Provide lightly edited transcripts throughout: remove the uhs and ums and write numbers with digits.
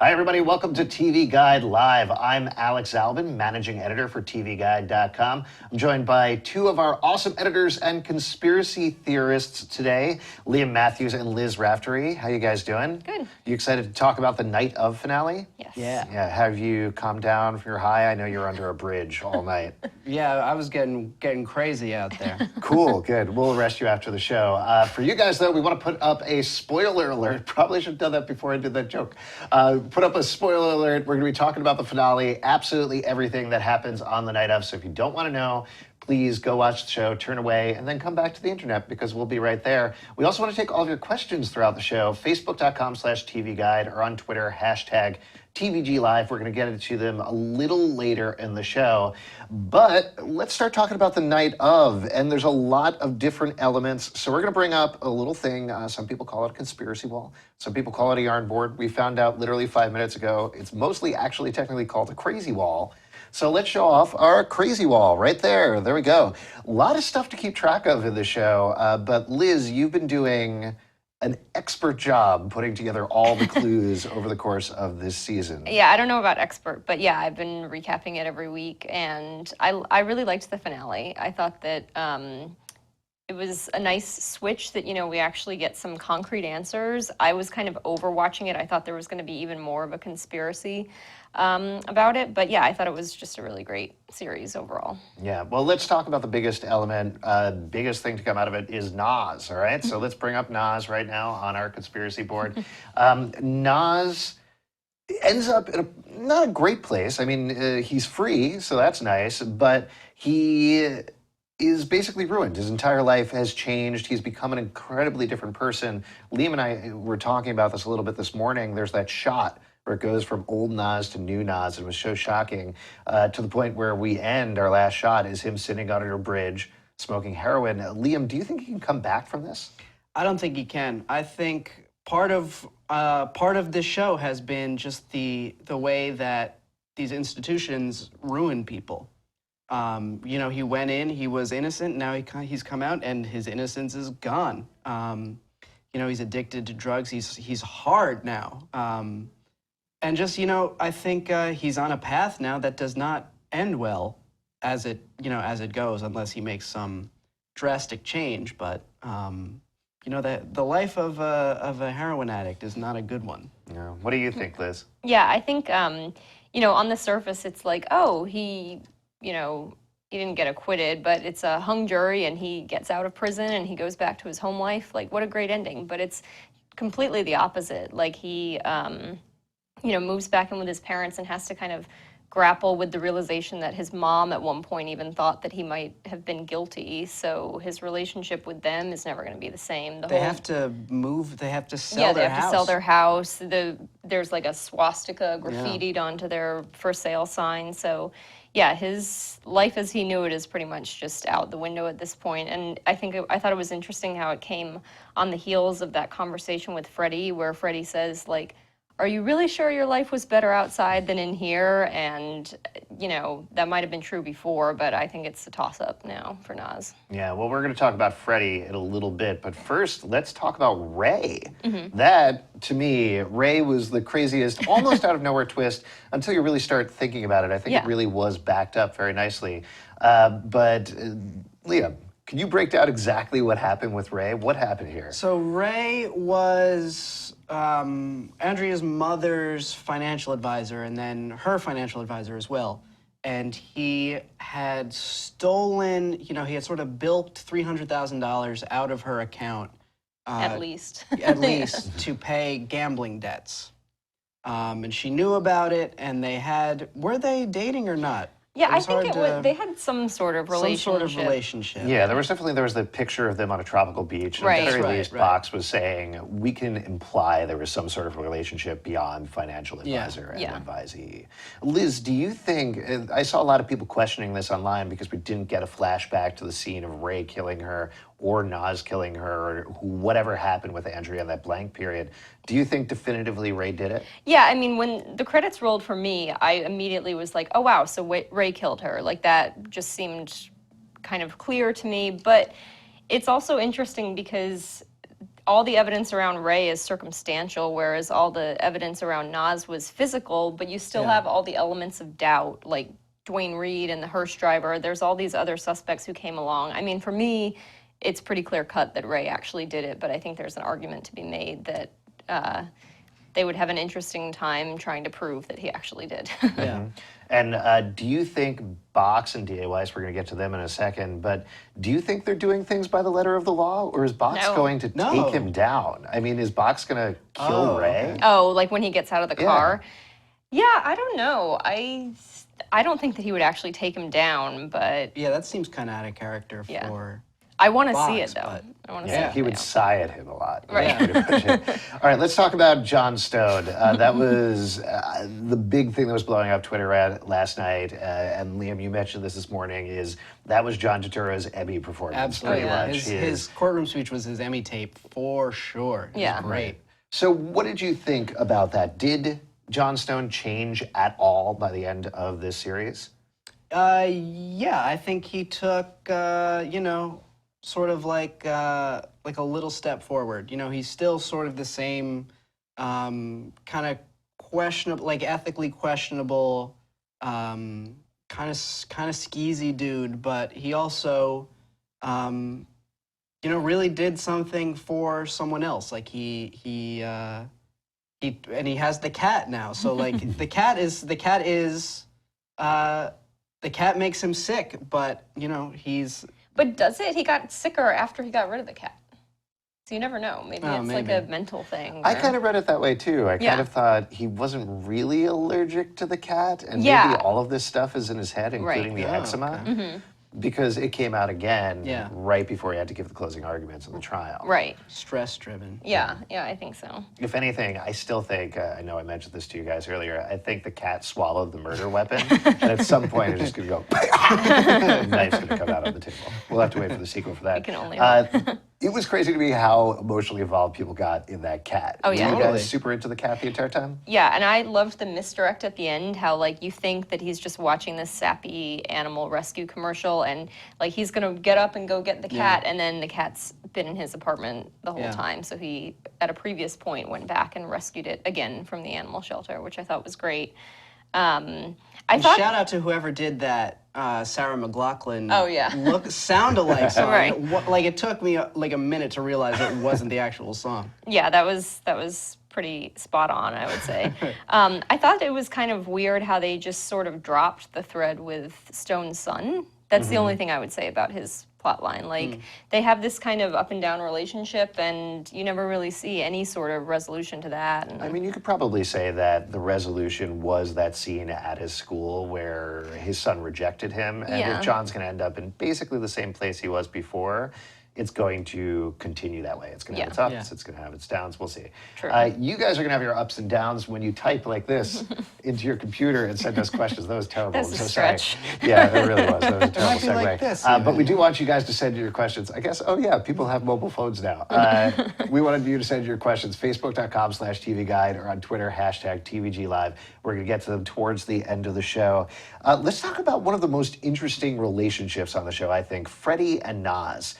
Hi, everybody. Welcome to TV Guide Live. I'm Alex Albin, managing editor for TVGuide.com. I'm joined by two of our awesome editors and conspiracy theorists today, Liam Matthews and Liz Raftery. How you guys doing? Good. You excited to talk about the night of finale? Yes. Yeah. Have you calmed down from your high? I know you were under a bridge all night. Yeah, I was getting crazy out there. Cool, good. We'll arrest you after the show. For you guys, though, we want to put up a spoiler alert. Probably should have done that before I did that joke. Put up a spoiler alert. We're going to be talking about the finale, absolutely everything that happens on the night of. So if you don't want to know, please go watch the show, turn away, and then come back to the internet because we'll be right there. We also want to take all of your questions throughout the show, facebook.com/TVGuide or on Twitter, #TVG Live. We're going to get into them a little later in the show. But let's start talking about the night of. And there's a lot of different elements. So we're going to bring up a little thing. Some people call it a conspiracy wall. Some people call it a yarn board. We found out literally 5 minutes ago. It's mostly actually technically called a crazy wall. So let's show off our crazy wall right there. There we go. A lot of stuff to keep track of in the show. But Liz, you've been doing an expert job putting together all the clues over the course of this season. Yeah, I don't know about expert, but yeah, I've been recapping it every week, and I really liked the finale. I thought that it was a nice switch that, we actually get some concrete answers. I was kind of overwatching it. I thought there was going to be even more of a conspiracy about it. But yeah, I thought it was just a really great series overall. Yeah, well, let's talk about the biggest element. Biggest thing to come out of it is Nas, all right? So let's bring up Nas right now on our conspiracy board. Nas ends up in not a great place. I mean, he's free, so that's nice, but he is basically ruined. His entire life has changed. He's become an incredibly different person. Liam and I were talking about this a little bit this morning. There's that shot where it goes from old Nas to new Nas. It was so shocking to the point where we end, our last shot is him sitting under a bridge smoking heroin. Liam, do you think he can come back from this? I don't think he can. I think part of this show has been just the way that these institutions ruin people. He went in, he was innocent, now he's come out and his innocence is gone. He's addicted to drugs, he's hard now. And just, I think he's on a path now that does not end well as it goes, unless he makes some drastic change. But, the life of a heroin addict is not a good one. Yeah. What do you think, Liz? Yeah, I think, on the surface, it's like, oh, he didn't get acquitted, but it's a hung jury and he gets out of prison and he goes back to his home life. Like, what a great ending. But it's completely the opposite. Like, he moves back in with his parents and has to kind of grapple with the realization that his mom at one point even thought that he might have been guilty. So his relationship with them is never going to be the same. They have to move, they have to sell their house. Yeah, they have to sell their house. There's like a swastika graffitied onto their for sale sign. So yeah, his life as he knew it is pretty much just out the window at this point. And I thought it was interesting how it came on the heels of that conversation with Freddie, where Freddie says, like, are you really sure your life was better outside than in here? And, that might have been true before, but I think it's a toss-up now for Nas. Yeah, well, we're going to talk about Freddie in a little bit, but first, let's talk about Ray. That, to me, Ray was the craziest, almost out of nowhere twist until you really start thinking about it. I think it really was backed up very nicely. But Liam, can you break down exactly what happened with Ray? What happened here? So Ray was Andrea's mother's financial advisor and then her financial advisor as well. And he had stolen, he had sort of bilked $300,000 out of her account. At least. At least, to pay gambling debts. And she knew about it, and were they dating or not? Yeah, I think they had some sort of relationship. Yeah, there was the picture of them on a tropical beach. And at the very least, Box was saying, we can imply there was some sort of relationship beyond financial advisor and advisee. Liz, do you think, I saw a lot of people questioning this online because we didn't get a flashback to the scene of Ray killing her or Nas killing her, or whatever happened with Andrea in that blank period. Do you think definitively Ray did it? Yeah, I mean, when the credits rolled for me, I immediately was like, oh, wow, so Ray killed her. Like, that just seemed kind of clear to me. But it's also interesting because all the evidence around Ray is circumstantial, whereas all the evidence around Nas was physical, but you still have all the elements of doubt, like Dwayne Reed and the hearse driver. There's all these other suspects who came along. I mean, for me, it's pretty clear cut that Ray actually did it, but I think there's an argument to be made that they would have an interesting time trying to prove that he actually did. Yeah. And do you think Box and D.A. Weiss, we're going to get to them in a second, but do you think they're doing things by the letter of the law, or is Box No. going to take him down? I mean, is Box going to kill Ray? Okay. Oh, like when he gets out of the car? Yeah, I don't know. I don't think that he would actually take him down, but Yeah, that seems kind of out of character Yeah. for. I want to see Box, it, though. but- I want to see Yeah, it. he would sigh at him a lot. Right. That's pretty much it. All right, let's talk about Jon Stone. That was the big thing that was blowing up Twitter last night. And Liam, you mentioned this morning. That was John Turturro's Emmy performance? Absolutely. Pretty much. His courtroom speech was his Emmy tape for sure. It was Yeah. great. So, what did you think about that? Did Jon Stone change at all by the end of this series? Yeah, I think he took, sort of like a little step forward. You know, he's still sort of the same kind of questionable, like ethically questionable, kind of skeezy dude, but he also, really did something for someone else. Like he has the cat now. So like the cat makes him sick, but he's. But does it? He got sicker after he got rid of the cat. So you never know. Maybe it's like a mental thing. I kind of read it that way too. I Yeah. kind of thought he wasn't really allergic to the cat, and Yeah. maybe all of this stuff is in his head, including the Oh, eczema, Mm-hmm. because it came out again Yeah. right before he had to give the closing arguments in the trial. Right. Stress driven. Yeah, I think so. If anything, I still think, I know I mentioned this to you guys earlier, I think the cat swallowed the murder weapon, and at some point it's just going to go, and knife's going to come out on the table. We'll have to wait for the sequel for that. We can only It was crazy to me how emotionally involved people got in that cat. Oh, yeah. Were you Totally. guys super into the cat the entire time? Yeah, and I loved the misdirect at the end, how like you think that he's just watching this sappy animal rescue commercial and like he's gonna get up and go get the cat, and then the cat's been in his apartment the whole Yeah. time. So he, at a previous point, went back and rescued it again from the animal shelter, which I thought was great. I thought Shout out to whoever did that Sarah McLachlan Oh, yeah. sound-alike song. Right. Like it took me like a minute to realize it wasn't the actual song. Yeah, that was pretty spot on, I would say. I thought it was kind of weird how they just sort of dropped the thread with Stone's son. That's the only thing I would say about his plot line. Like, they have this kind of up and down relationship, and you never really see any sort of resolution to that. And I mean, you could probably say that the resolution was that scene at his school where his son rejected him. And Yeah. if John's going to end up in basically the same place he was before, it's going to continue that way. It's going to have its ups, Yeah. it's going to have its downs. We'll see. True. You guys are going to have your ups and downs when you type like this into your computer and send us questions. That was terrible. That's I'm a so stretch. sorry. Yeah, it really was. That was a terrible might be segue. like this, But we do want you guys to send your questions. I guess, oh yeah, people have mobile phones now. We wanted you to send your questions, Facebook.com/TV Guide or on Twitter, #TVG Live. We're going to get to them towards the end of the show. Let's talk about one of the most interesting relationships on the show, I think, Freddie and Nas.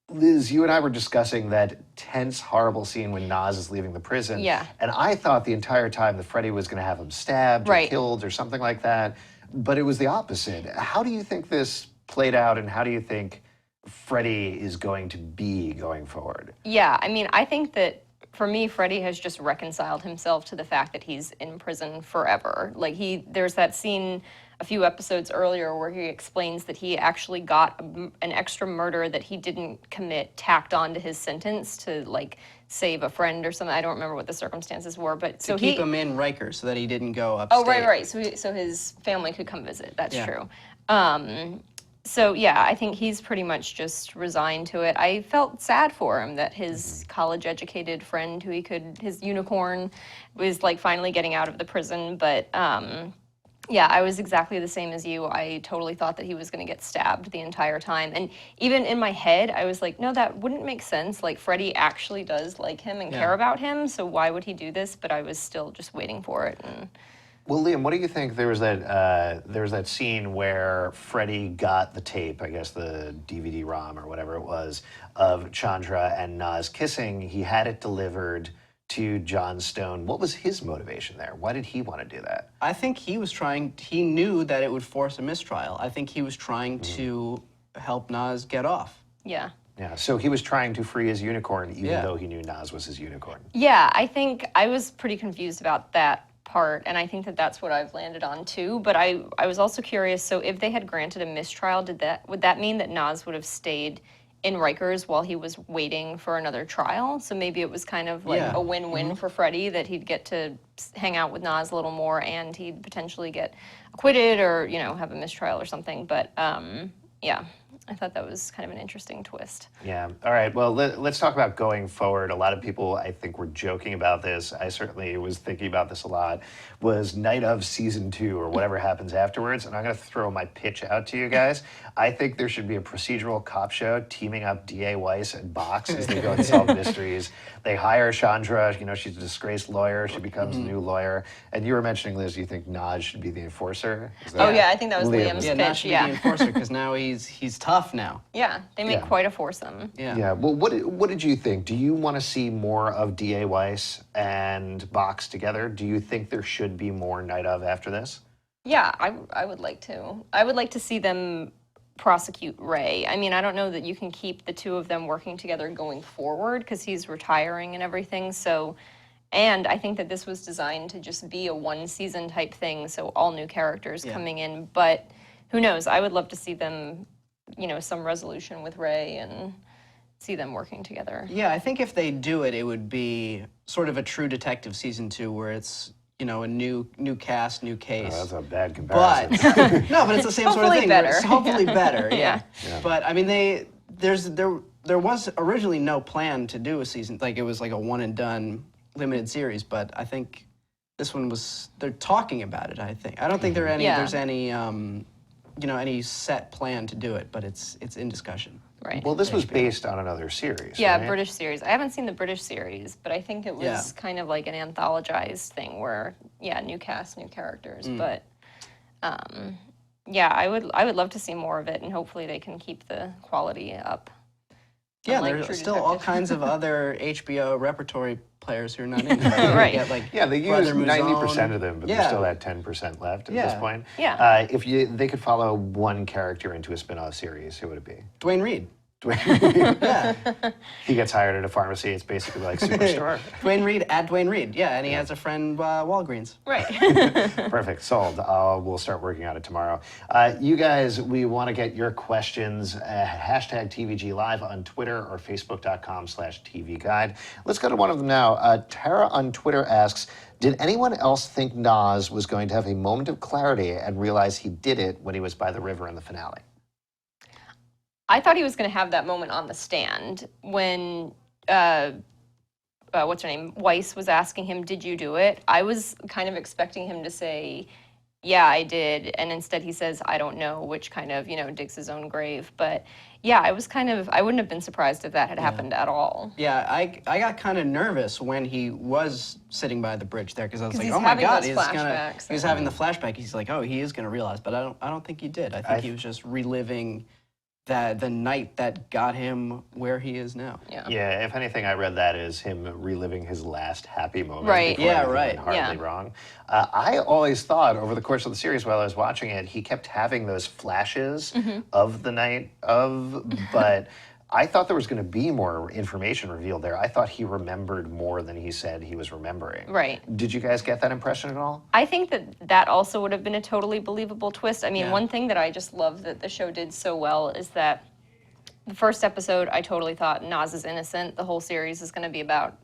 Liz, you and I were discussing that tense, horrible scene when Nas is leaving the prison. Yeah. And I thought the entire time that Freddie was going to have him stabbed or Right. killed or something like that. But it was the opposite. How do you think this played out, and how do you think Freddie is going to be going forward? yeah, I mean, I think that for me, Freddie has just reconciled himself to the fact that he's in prison forever. Like there's that scene a few episodes earlier where he explains that he actually got an extra murder that he didn't commit tacked on to his sentence to like save a friend or something. I don't remember what the circumstances were, but so To keep him in Rikers so that he didn't go upstate. Oh, right. So his family could come visit. That's Yeah. true. So yeah, I think he's pretty much just resigned to it. I felt sad for him that his college-educated friend, his unicorn, was like finally getting out of the prison. But yeah, I was exactly the same as you. I totally thought that he was going to get stabbed the entire time. And even in my head, I was like, no, that wouldn't make sense. Like, Freddie actually does like him and care about him, so why would he do this? But I was still just waiting for it. And Well, Liam, what do you think? There was that scene where Freddie got the tape, I guess the DVD-ROM or whatever it was, of Chandra and Nas kissing. He had it delivered to John Stone. What was his motivation there? Why did he want to do that? I think he knew that it would force a mistrial. I think he was trying to help Nas get off. Yeah. Yeah, so he was trying to free his unicorn, even though he knew Nas was his unicorn. Yeah, I think I was pretty confused about that part, and I think that that's what I've landed on too. But I was also curious. So if they had granted a mistrial, would that mean that Nas would have stayed in Rikers while he was waiting for another trial? So maybe it was kind of like a win-win for Freddie, that he'd get to hang out with Nas a little more, and he'd potentially get acquitted or have a mistrial or something. But yeah. I thought that was kind of an interesting twist. Yeah. All right. Well, let's talk about going forward. A lot of people, I think, were joking about this. I certainly was thinking about this a lot. Was night of season 2 or whatever happens afterwards. And I'm going to throw my pitch out to you guys. I think there should be a procedural cop show teaming up D.A. Weiss and Box as they go and solve mysteries. They hire Chandra. She's a disgraced lawyer. She becomes a new lawyer. And you were mentioning, Liz, you think Nas should be the enforcer? Oh, yeah. I think that was Liam's pitch. Nas should be the enforcer because now he's tough now. Yeah, they make quite a foursome. Yeah. Well, what did you think? Do you want to see more of D.A. Weiss and Box together? Do you think there should be more Night of after this? Yeah, I would like to. I would like to see them prosecute Ray. I mean, I don't know that you can keep the two of them working together going forward because he's retiring and everything. So, and I think that this was designed to just be a one-season type thing, so all new characters coming in. But who knows? I would love to see them, some resolution with Ray and see them working together. Yeah, I think if they do it, it would be sort of a True Detective season 2 where it's a new cast, new case. Oh, that's a bad comparison. But no, but it's the same sort of thing. Better. It's hopefully better. Yeah. But I mean, there was originally no plan to do a season, like it was like a one and done limited series. But I think this one they're talking about it. I don't think there's any any set plan to do it, but it's in discussion. Right. Well, this was based on another series. Yeah, right? British series. I haven't seen the British series, but I think it was kind of like an anthologized thing where, new cast, new characters. But, I would love to see more of it, and hopefully they can keep the quality up. Yeah, there's still all kinds of other HBO repertory players who are not in it. Right. They use 90% of them, but there's still that 10% left at this point. Yeah. If they could follow one character into a spin-off series, who would it be? Dwayne Reed. He gets hired at a pharmacy. It's basically like Superstore. Dwayne Reed at Dwayne Reed. Yeah, and he has a friend, Walgreens. Right. Perfect. Sold. We'll start working on it tomorrow. You guys, we want to get your questions. Hashtag TVG Live on Twitter or Facebook.com/TV Guide. Let's go to one of them now. Tara on Twitter asks, did anyone else think Nas was going to have a moment of clarity and realize he did it when he was by the river in the finale? I thought he was going to have that moment on the stand when, what's her name, Weiss was asking him, did you do it? I was kind of expecting him to say, yeah, I did. And instead he says, I don't know, which kind of, digs his own grave. But yeah, I wouldn't have been surprised if that had happened at all. Yeah, I got kind of nervous when he was sitting by the bridge there because I was like, oh my having God, those flashbacks. he's having the flashback. He's like, oh, he is going to realize. But I don't think he did. I think he was just reliving the night that got him where he is now. Yeah, if anything, I read that as him reliving his last happy moment. Right. Before everything right. went horribly wrong. I always thought over the course of the series while I was watching it, he kept having those flashes of the night of, but I thought there was going to be more information revealed there. I thought he remembered more than he said he was remembering. Right. Did you guys get that impression at all? I think that also would have been a totally believable twist. I mean, one thing that I just love that the show did so well is that the first episode, I totally thought Nas is innocent. The whole series is going to be about,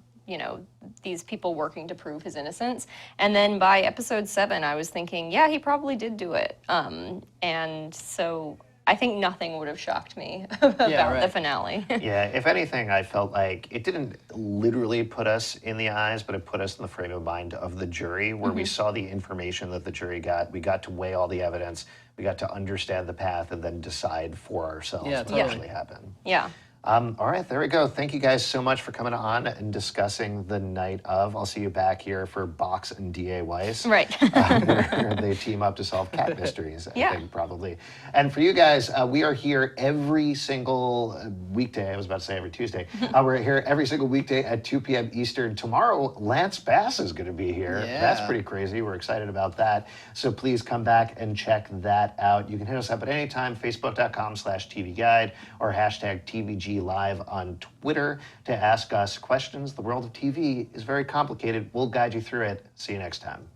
these people working to prove his innocence. And then by episode 7, I was thinking, yeah, he probably did do it. And so I think nothing would have shocked me about the finale. Yeah, if anything, I felt like it didn't literally put us in the eyes, but it put us in the frame of mind of the jury, where we saw the information that the jury got. We got to weigh all the evidence. We got to understand the path and then decide for ourselves what actually happened. Yeah. All right, there we go. Thank you guys so much for coming on and discussing The Night of. I'll see you back here for Box and D.A. Weiss. Right. Where they team up to solve cat mysteries, I Yeah. think, probably. And for you guys, we are here every single weekday. I was about to say every Tuesday. We're here every single weekday at 2 p.m. Eastern. Tomorrow, Lance Bass is going to be here. Yeah. That's pretty crazy. We're excited about that. So please come back and check that out. You can hit us up at any time, facebook.com/TV Guide or hashtag TVG Live on Twitter to ask us questions. The world of TV is very complicated. We'll guide you through it. See you next time.